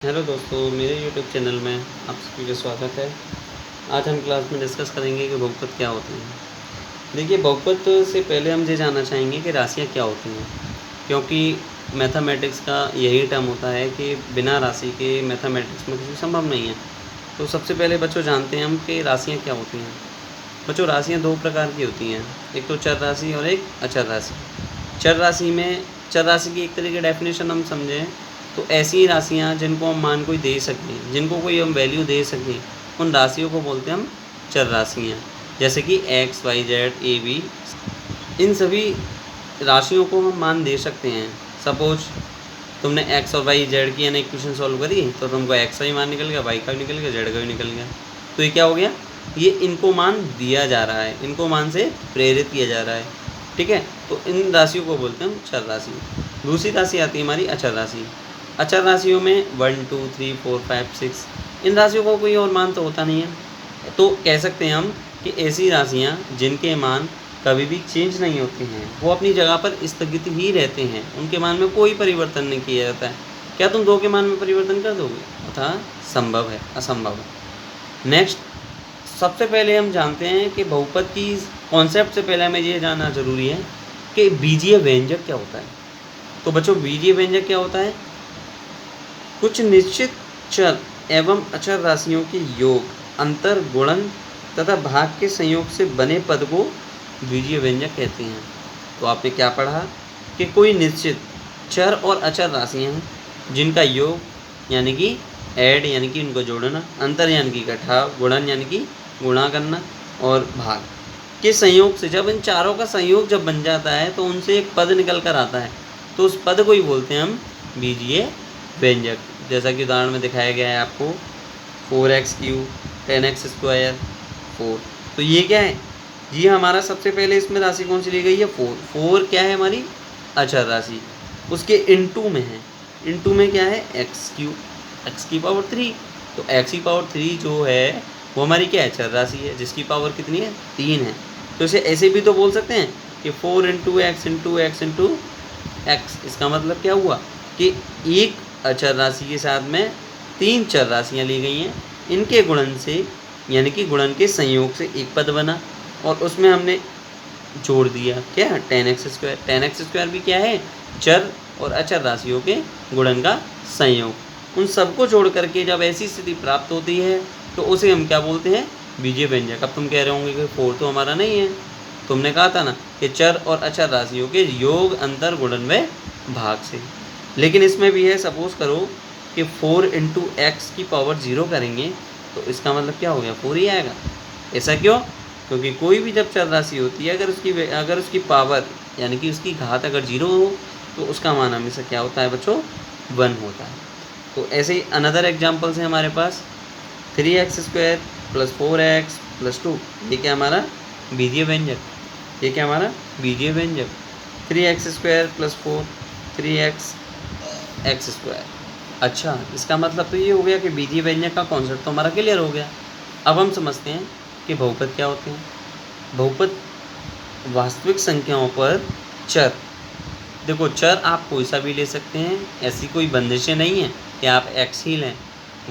Hello दोस्तों, मेरे YouTube channel में आप सभी का स्वागत है। आज हम क्लास में डिस्कस करेंगे कि बहुपद क्या होते हैं। देखिए, बहुपद से पहले हम ये जानना चाहेंगे कि राशियाँ क्या होती हैं, क्योंकि मैथमेटिक्स का यही टर्म होता है कि बिना राशि के मैथमेटिक्स में कुछ संभव नहीं है। तो सबसे पहले बच्चों जानते हैं हम कि राशियाँ क्या होती हैं। बच्चों, राशियाँ दो प्रकार की होती हैं, एक तो चर राशि और एक अचर राशि। चर राशि की एक तरह की डेफिनेशन हम समझें तो ऐसी राशियाँ जिनको हम मान कोई दे सकें, जिनको कोई हम वैल्यू दे सकें, उन राशियों को बोलते हैं हम चर राशियाँ। जैसे कि X Y Z A B, इन सभी राशियों को हम मान दे सकते हैं। सपोज तुमने एक्स और वाई जेड की यानी इक्वेशन सॉल्व करी तो तुमको एक्स का भी मान निकल गया, वाई का भी निकल गया, जेड का भी निकल गया। तो ये क्या हो गया, ये इनको मान दिया जा रहा है, इनको मान से प्रेरित किया जा रहा है। ठीक है, तो इन राशियों को बोलते हैं हम चर राशि। दूसरी राशि आती है हमारी अचर राशि। अचर राशियों में 1 2 3 4 5 6, इन राशियों को कोई और मान तो होता नहीं है। तो कह सकते हैं हम कि ऐसी राशियाँ जिनके मान कभी भी चेंज नहीं होते हैं, वो अपनी जगह पर स्थगित ही रहते हैं, उनके मान में कोई परिवर्तन नहीं किया जाता है। क्या तुम दो के मान में परिवर्तन कर दोगे? अतः संभव है, असंभव है। नेक्स्ट, सबसे पहले हम जानते हैं कि बहुपद की कॉन्सेप्ट से पहले हमें ये जानना जरूरी है कि बीजीय व्यंजक क्या होता है। तो बच्चों, बीजीय व्यंजक क्या होता है? कुछ निश्चित चर एवं अचर राशियों के योग, अंतर, गुणन तथा भाग के संयोग से बने पद को बीजीय व्यंजक कहते हैं। तो आपने क्या पढ़ा कि कोई निश्चित चर और अचर राशियाँ हैं जिनका योग यानी कि ऐड यानी कि उनको जोड़ना, अंतर यानी कि घटाव, गुणन यानी कि गुणा करना, और भाग के संयोग से जब इन चारों का संयोग जब बन जाता है तो उनसे एक पद निकल कर आता है, तो उस पद को ही बोलते हैं हम बीजीय व्यंजक। जैसा कि उदाहरण में दिखाया गया है आपको, 4x³ 10x², 4। तो ये क्या है जी? हमारा सबसे पहले इसमें राशि कौन सी ली गई है? 4। 4 क्या है? हमारी अचर राशि। उसके इनटू में है, इनटू में क्या है? x³ x⁻3। तो x⁻3 जो है वो हमारी क्या है? अचर राशि है, जिसकी पावर कितनी है? 3 है। तो इसे ऐसे भी तो बोल सकते हैं कि 4 × x × x × x। इसका मतलब क्या हुआ कि एक अचर राशि के साथ में 3 चर राशियाँ ली गई हैं, इनके गुणन से यानी कि गुणन के संयोग से एक पद बना, और उसमें हमने जोड़ दिया क्या? 10x²। 10x² भी क्या है? चर और अचर राशियों के गुणन का संयोग। उन सबको जोड़ करके जब ऐसी स्थिति प्राप्त होती है तो उसे हम क्या बोलते हैं? बीजीय व्यंजक। अब तुम कह रहे होंगे कि 4 तो हमारा नहीं है, तुमने कहा था ना कि चर और अचर राशियों के योग, अंतर, गुणन व भाग से। लेकिन इसमें भी है, सपोज करो कि 4 × x⁻0 करेंगे तो इसका मतलब क्या हो गया? 4 ही आएगा। ऐसा क्यों? क्योंकि कोई भी जब चर राशि होती है, अगर उसकी पावर यानी कि उसकी घात अगर 0 हो तो उसका मान हमेशा क्या होता है बच्चों? 1 होता है। तो ऐसे ही अनदर एग्जाम्पल्स है हमारे पास, 3x² + 4x + 2। ये क्या हमारा? बीजीय व्यंजक। ये क्या हमारा? बीजीय व्यंजक। 3x² + 4 3x x²। अच्छा, इसका मतलब तो ये हो गया कि बीजीय व्यंजक का कॉन्सेप्ट तो हमारा क्लियर हो गया। अब हम समझते हैं कि बहुपद क्या होते हैं। बहुपद वास्तविक संख्याओं पर चर। देखो, चर आप कोई सा भी ले सकते हैं, ऐसी कोई बंदिशें नहीं है कि आप x ही लें,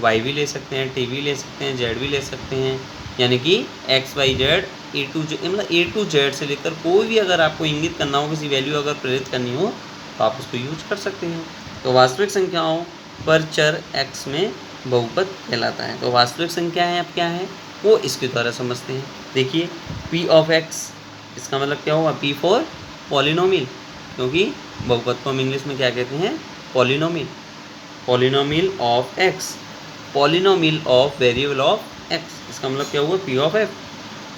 y भी ले सकते हैं, t भी ले सकते हैं, z भी ले सकते हैं। यानी कि x y z मतलब a to z से लेकर कोई भी अगर आपको इंगित करना हो, किसी वैल्यू अगर प्रेरित करनी हो तो आप उसको यूज कर सकते हैं। तो वास्तविक संख्याओं पर चर x में बहुपद कहलाता है। तो वास्तविक संख्या है, अब क्या है वो इसके द्वारा समझते हैं। देखिए, p(x), इसका मतलब क्या हुआ? p फॉर पॉलिनोमियल, क्योंकि बहुपद को हम इंग्लिश में क्या कहते हैं? Polynomial. Polynomial of x, polynomial of variable of x। इसका मतलब क्या हुआ? p(f),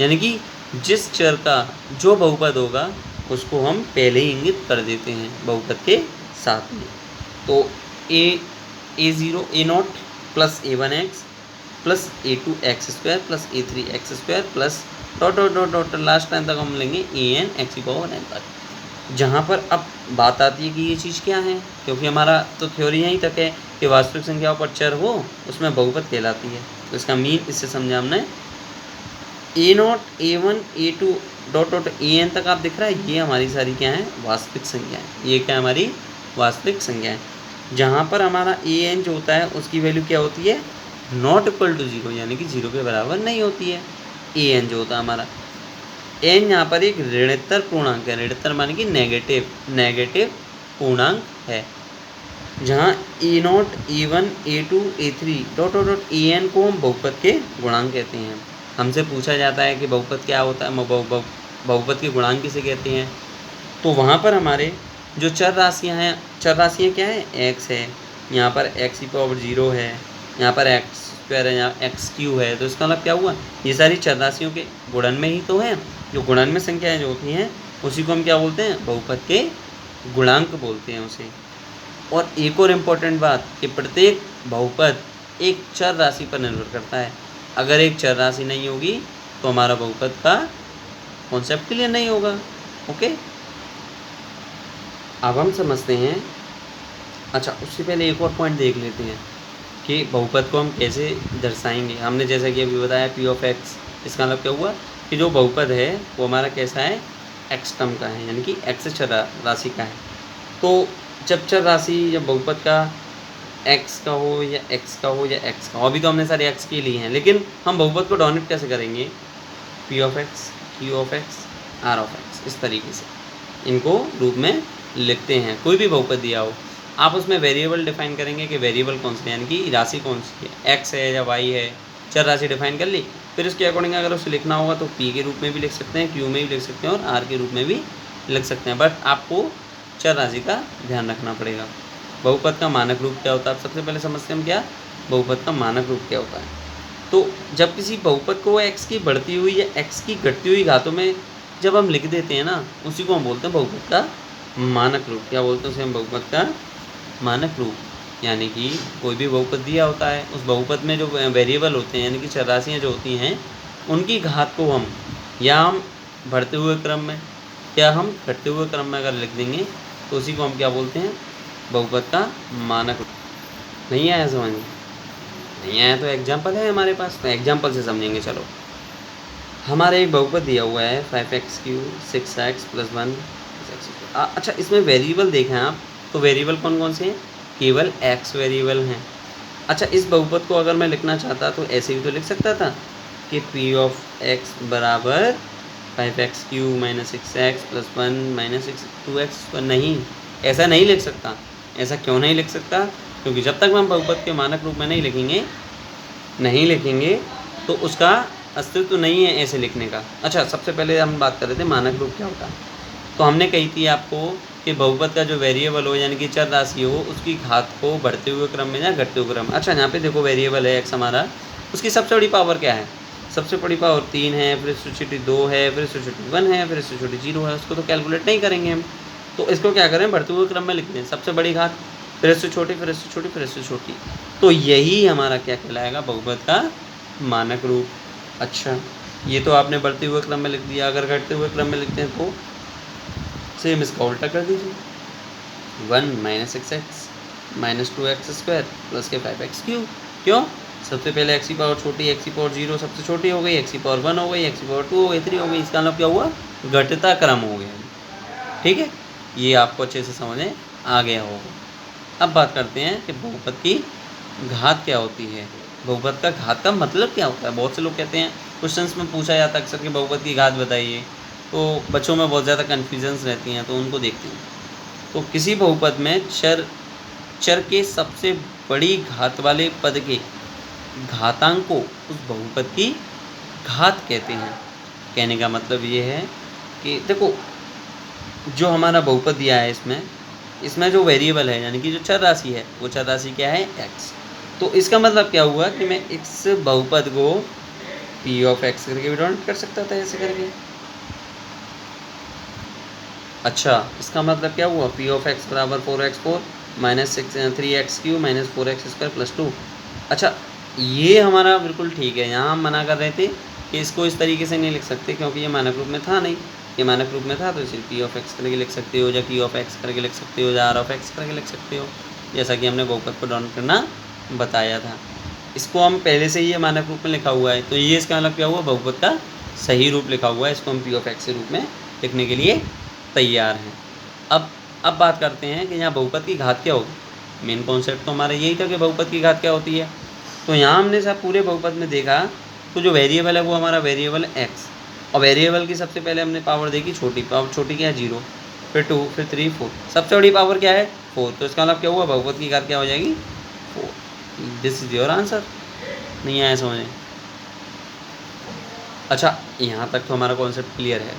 यानी कि जिस चर का जो बहुपद होगा उसको हम पहले ही इंगित कर देते हैं बहुपद के साथ में। तो a0 a0 + a1x + a2x² + a3x² plus dot dot dot dot last time तक हम लेंगे an x⁻n तक। जहाँ पर अब बात आती है कि ये चीज़ क्या है, क्योंकि हमारा तो थ्योरी यहीं तक है कि वास्तविक संख्याओं पर चर हो उसमें बहुपद कहलाती है। तो इसका मीन इससे समझा हमने। a0 a1 a2 dot dot an तक आप दिख रहा है, ये हमारी सारी क्या है? वास्तविक संख्याएँ। ये क्या हमारी? वास्तविक संख्याएँ। जहाँ पर हमारा ए एन जो होता है उसकी वैल्यू क्या होती है, नॉट इक्वल टू 0, यानी कि 0 के बराबर नहीं होती है। ए एन जो होता है हमारा, एन यहाँ पर एक ऋणोत्तर पूर्णांक है, ऋणोत्तर माने कि नेगेटिव पूर्णांक है। जहाँ A nought, A one, A two, A three dot dot dot A N को हम बहुपद के गुणांक कहते हैं। हमसे पूछा जाता है कि बहुपद क्या होता है, बहुपद के गुणांक किसे कहते हैं, तो वहाँ पर हमारे जो चर राशियाँ हैं, चर राशियाँ क्या है, एक्स है, यहाँ पर एक्स की पावर 0 है, यहाँ पर एक्स स्क्वायर है, यहाँ एक्स क्यू है। तो इसका मतलब क्या हुआ, ये सारी चर राशियों के गुणन में ही तो है। जो गुणन में संख्याएँ जो होती हैं उसी को हम क्या बोलते हैं, बहुपद के गुणांक बोलते हैं उसे। और एक और इम्पोर्टेंट बात कि प्रत्येक बहुपद एक चर राशि पर निर्भर करता है। अगर एक चर राशि नहीं होगी तो हमारा बहुपद का कॉन्सेप्ट क्लियर नहीं होगा। ओके, अब हम समझते हैं। अच्छा, उससे पहले एक और पॉइंट देख लेते हैं कि बहुपद को हम कैसे दर्शाएंगे। हमने जैसा कि अभी बताया पी ऑफ एक्स, इसका मतलब क्या हुआ कि जो बहुपद है वो हमारा कैसा है, एक्स टर्म का है, यानी कि एक्स चर राशि का है। तो जब चर राशि या बहुपद का एक्स का हो या एक्स का हो या एक्स का हो, अभी तो हमने सारे एक्स के लिए हैं, लेकिन हम बहुपद को डोनेट कैसे करेंगे, p of x, q of x, r of x, इस तरीके से इनको रूप में लिखते हैं। कोई भी बहुपद दिया हो, आप उसमें वेरिएबल डिफाइन करेंगे कि वेरिएबल कौन सी है, यानी कि राशि कौन सी है, एक्स है या वाई है, चर राशि डिफाइन कर ली। फिर उसके अकॉर्डिंग अगर उसे लिखना होगा तो पी के रूप में भी लिख सकते हैं, क्यू में भी लिख सकते हैं और आर के रूप में भी लिख सकते हैं। बट आपको चर राशि का ध्यान रखना पड़ेगा। बहुपद का मानक रूप क्या होता है, आप सबसे पहले समझते हैं हम क्या, बहुपद का मानक रूप क्या होता है। तो जब किसी बहुपद को एक्स की बढ़ती हुई या एक्स की घटती हुई घातों में जब हम लिख देते हैं ना, उसी को हम बोलते हैं बहुपद का मानक रूप। क्या बोलते हैं उसे हम, बहुपद का मानक रूप। यानी कि कोई भी बहुपद दिया होता है, उस बहुपद में जो वेरिएबल होते हैं यानी कि चर राशियाँ जो होती हैं, उनकी घात को हम या हम बढ़ते हुए क्रम में या हम घटते हुए क्रम में अगर लिख देंगे तो उसी को हम क्या बोलते हैं, बहुपद का मानक रूप। नहीं आया समझ में? नहीं आया तो एग्जाम्पल है हमारे पास, तो एग्जाम्पल से समझेंगे। चलो, हमारे एक बहुपद दिया हुआ है 5x³ 6x + 1। अच्छा, इसमें वेरिएबल देखें आप, तो वेरिएबल कौन कौन से हैं, केवल x वेरिएबल हैं। अच्छा, इस बहुपद को अगर मैं लिखना चाहता तो ऐसे भी तो लिख सकता था कि p ऑफ x बराबर 5x³ - 6x + 1 - 6 2x। पर नहीं, ऐसा नहीं लिख सकता। ऐसा क्यों नहीं लिख सकता, क्योंकि जब तक हम बहुपद के मानक रूप में नहीं लिखेंगे तो उसका अस्तित्व नहीं है ऐसे लिखने का। अच्छा, सबसे पहले हम बात कर रहे थे मानक रूप क्या होता है। तो हमने कही थी आपको कि बहुपद का जो वेरिएबल हो यानी कि चर राशि हो, उसकी घात को बढ़ते हुए क्रम में या घटते हुए क्रम में। अच्छा, यहाँ पे देखो वेरिएबल है एक्स हमारा, उसकी सबसे बड़ी पावर क्या है, सबसे बड़ी पावर 3 है, फिर इससे छोटी 2 है, फिर इससे छोटी 1 है, फिर इससे छोटी 0 है। उसको तो कैलकुलेट नहीं करेंगे हम, तो इसको क्या करें, बढ़ते हुए क्रम में लिखते हैं। सबसे बड़ी घात, फिर इससे छोटी, फिर इससे छोटी, फिर इससे छोटी। तो यही हमारा क्या कहलाएगा, बहुपद का मानक रूप। अच्छा, ये तो आपने बढ़ते हुए क्रम में लिख दिया। अगर घटते हुए क्रम में लिखते हैं तो सेम इसका उल्टा कर दीजिए, 1 - 6x - 2x² प्लस के 5x³। क्यों, सबसे पहले x की पावर छोटी, x की पावर 0 सबसे छोटी हो गई, x की पावर 1 हो गई, x की पावर 2 हो गई, 3 हो गई। इसका मतलब क्या हुआ, घटता क्रम हो गया। ठीक है, ये आपको अच्छे से समझ में आ गया होगा। अब बात करते हैं कि बहुपद की घात क्या होती है। बहुपद का घात का मतलब क्या होता है। बहुत से लोग कहते हैं, क्वेश्चंस में पूछा जाता है अक्सर कि बहुपद की घात बताइए, तो बच्चों में बहुत ज़्यादा कन्फ्यूजन्स रहती हैं, तो उनको देखते हैं। तो किसी बहुपद में चर के सबसे बड़ी घात वाले पद के घातांक को उस बहुपद की घात कहते हैं। कहने का मतलब ये है कि देखो, जो हमारा बहुपद दिया है इसमें जो वेरिएबल है यानी कि जो चर राशि है, वो चर राशि क्या है, x। तो इसका मतलब क्या हुआ कि मैं इस बहुपद को p ऑफ x करके भी डोनेट कर सकता था, ऐसे करके। अच्छा, इसका मतलब क्या हुआ, p ऑफ x बराबर 4x4 - 3x³ - 4x² + 2। अच्छा, ये हमारा बिल्कुल ठीक है। यहाँ हम मना कर रहे थे कि इसको इस तरीके से नहीं लिख सकते, क्योंकि ये मानक रूप में था नहीं। ये मानक रूप में था तो सिर्फ p ऑफ x करके लिख सकते हो, या p ऑफ x करके लिख सकते हो, या r ऑफ x करके लिख सकते हो, जैसा कि हमने बहुपद को डोनेट करना बताया था। इसको हम पहले से ही ये मानक रूप में लिखा हुआ है, तो ये इसका मतलब क्या हुआ, बहुपद का सही रूप लिखा हुआ है। इसको हम p ऑफ x के रूप में लिखने के लिए तैयार हैं। अब बात करते हैं कि यहाँ बहुपद की घात क्या होगी। मेन कॉन्सेप्ट तो हमारा यही था कि बहुपद की घात क्या होती है। तो यहाँ हमने सब पूरे बहुपद में देखा, तो जो वेरिएबल है वो हमारा वेरिएबल एक्स, और वेरिएबल की सबसे पहले हमने पावर देखी छोटी, पावर छोटी क्या है 0, फिर 2, फिर 3, 4, सबसे बड़ी पावर क्या है 4। तो इसका मतलब क्या हुआ, बहुपद की घात क्या हो जाएगी 4। This is your answer. नहीं आया समझे? अच्छा, यहाँ तक तो हमारा कॉन्सेप्ट क्लियर है।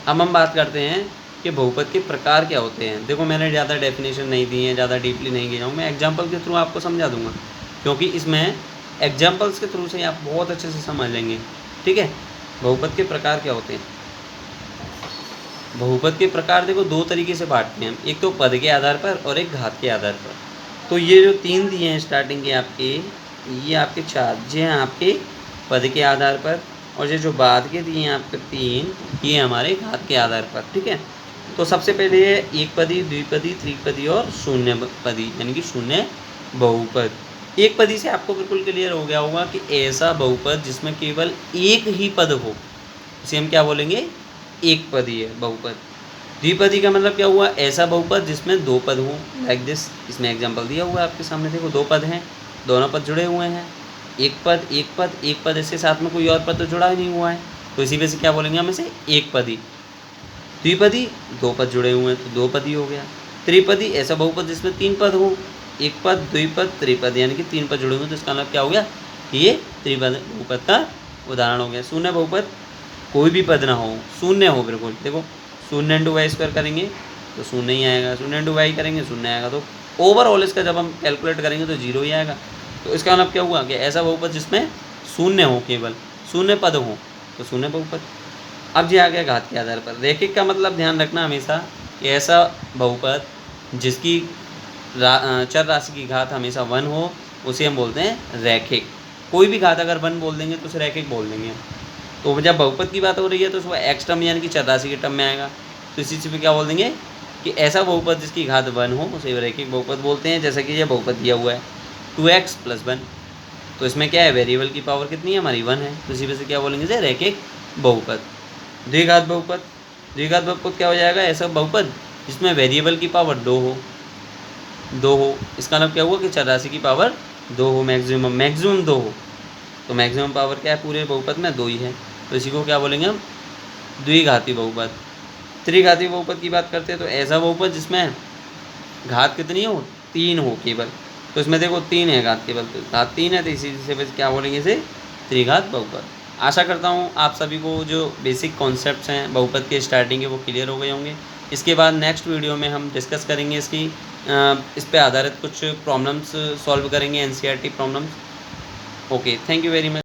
अब हम बात करते हैं कि बहुपद के प्रकार क्या होते हैं। देखो मैंने ज़्यादा डेफिनेशन नहीं दी है, ज़्यादा डीपली नहीं गया हूँ, मैं एग्जांपल के थ्रू आपको समझा दूंगा, क्योंकि इसमें एग्जांपल्स के थ्रू से आप बहुत अच्छे से समझ लेंगे। ठीक है, बहुपद के प्रकार क्या होते हैं। बहुपद के प्रकार देखो दो तरीके से बांटते हैं हम, एक तो पद के आधार पर और एक घात के आधार पर। तो ये जो 3 दिए हैं स्टार्टिंग के आपके, ये आपके 4 जे हैं आपके पद के आधार पर, और ये जो बाद के दिए हैं आपके 3, ये हमारे घात के आधार पर। ठीक है, तो सबसे पहले है एक पदी, द्विपदी, त्रिपदी और शून्य पदी, यानी कि शून्य बहुपद। एक पदी से आपको बिल्कुल क्लियर हो गया होगा कि ऐसा बहुपद जिसमें केवल एक ही पद हो, इसे हम क्या बोलेंगे, एक पदी है बहुपद। द्विपदी का मतलब क्या हुआ, ऐसा बहुपद जिसमें 2 पद हों, लाइक दिस। इसमें एग्जांपल दिया हुआ है आपके सामने, देखो 2 पद हैं, दोनों पद जुड़े हुए हैं। एक पद एक पद एक पद, इसके साथ में कोई और पद तो जुड़ा ही नहीं हुआ है, तो इसी वजह से क्या बोलेंगे हम इसे, एक पदी। द्विपदी 2 पद जुड़े हुए हैं तो 2 पदी हो गया। त्रिपदी ऐसा बहुपद जिसमें 3 पद हो, एक पद, द्विपद, त्रिपद, यानी कि 3 पद जुड़े हुए, तो इसका मतलब क्या हो गया कि ये त्रिपद बहुपद का उदाहरण हो गया। शून्य बहुपद, कोई भी पद ना हो, शून्य हो बिल्कुल। देखो शून्य इंटू वाई स्क्वायर करेंगे तो शून्य ही आएगा, शून्य इंटू वाई करेंगे शून्य आएगा, तो ओवरऑल इसका जब हम कैलकुलेट करेंगे तो 0 ही आएगा। तो इसका मतलब क्या हुआ कि ऐसा बहुपद जिसमें शून्य हो, केवल शून्य पद हो, तो शून्य बहुपद। अब ये आ गया घात के आधार पर। रैखिक का मतलब ध्यान रखना हमेशा कि ऐसा बहुपद जिसकी चर राशि की घात हमेशा 1 हो, उसे हम बोलते हैं रैखिक। कोई भी घात अगर 1 बोल देंगे तो उसे रैखिक बोल देंगे। तो जब बहुपद की बात हो रही है तो उसको एक्स टर्म यानी कि चर राशि के टर्म में आएगा, तो इसी से क्या बोल देंगे कि ऐसा बहुपद जिसकी घात 1 हो उसे रैखिक बहुपद बोलते हैं। जैसे कि ये बहुपद दिया हुआ है 2x + 1, तो इसमें क्या है, वेरिएबल की पावर कितनी है हमारी 1 है, तो इसी वजह से क्या बोलेंगे इसे रैखिक बहुपद। द्विघात बहुपद, द्विघात बहुपद क्या हो जाएगा, ऐसा बहुपद जिसमें वेरिएबल की पावर 2 हो। इसका मतलब क्या हुआ कि चर राशि की पावर 2 हो, मैक्सिमम 2 हो, तो मैक्सिमम पावर क्या है पूरे बहुपद में 2 ही है, तो इसी को क्या बोलेंगे हम, द्विघाती बहुपद। त्रिघाती बहुपद की बात करते हैं तो ऐसा बहुपद जिसमें घात कितनी हो, 3 हो केवल, तो इसमें देखो 3 है घात केवल, तो घात 3 है, तो इसी से क्या बोलेंगे इसे, त्रिघात बहुपद। आशा करता हूँ आप सभी को जो बेसिक कॉन्सेप्ट्स हैं बहुपद के स्टार्टिंग के वो क्लियर हो गए होंगे। इसके बाद नेक्स्ट वीडियो में हम डिस्कस करेंगे इसकी इस पे आधारित कुछ प्रॉब्लम्स सॉल्व करेंगे, NCERT problems. Okay, thank you very much.